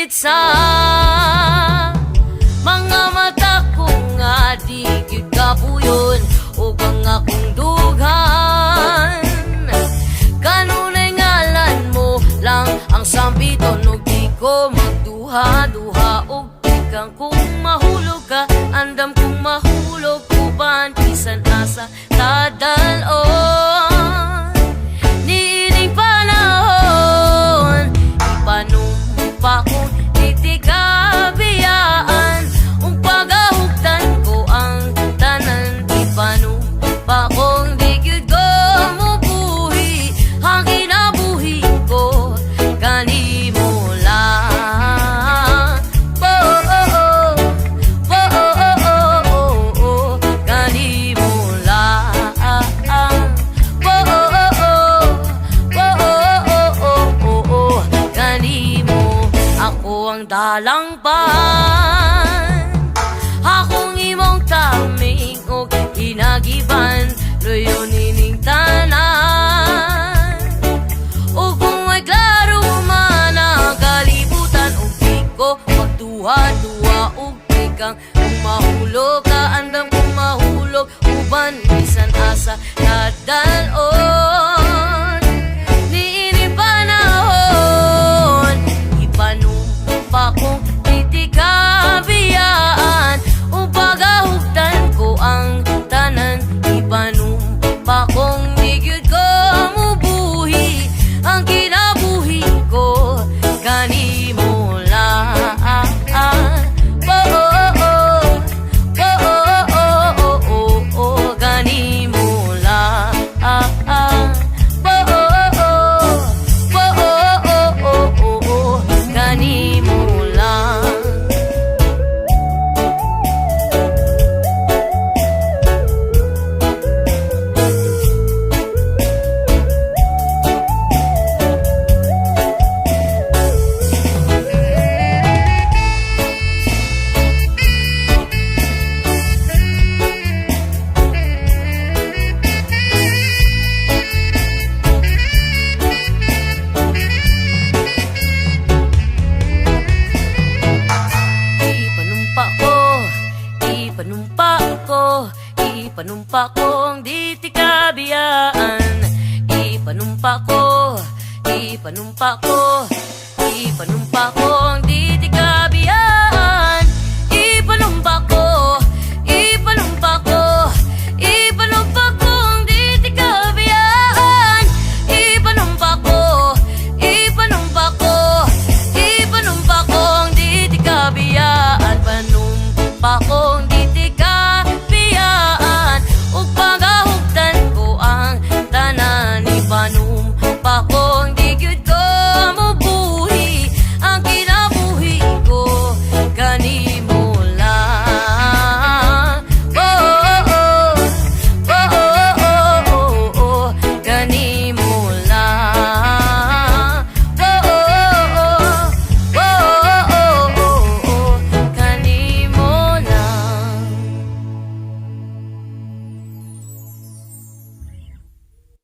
higit sa mga mata ko nga di gyud kapuyon o kang akong dughan. Kanunay ngalan mo lang ang sambiton ug di ko magduha-duha og ikang kung mahulog ka andam kung mahulog uban bisan asa tadalon. Niining panahon ipanumpa kong itikabiyaan ung pagahugtan ko ang tanan ipanumpa kong di gyud ko mubuhi ang kinabuhi ko kanimo lang. Kanimo lang. Kanimo ako ang dalangpan, akong imong taming og hinagiban loyo nining tanan. O kung may klaro man ang kalibutan og di ko magduha-duha og ikang kung mahulog ka andam kung mahulog uban bisan asa kadalon. Niining panahon ipanumpa kong itikabiyaan ung pagahugtan ko ang tanan ipanumpa kong di gyud ko mubuhi ang kinabuhi ko kanimo lang. Kanimo lang. Kanimo lang. Ipanumpa kong di tikabiyaan. Ipanumpa kong di tikabiyaan.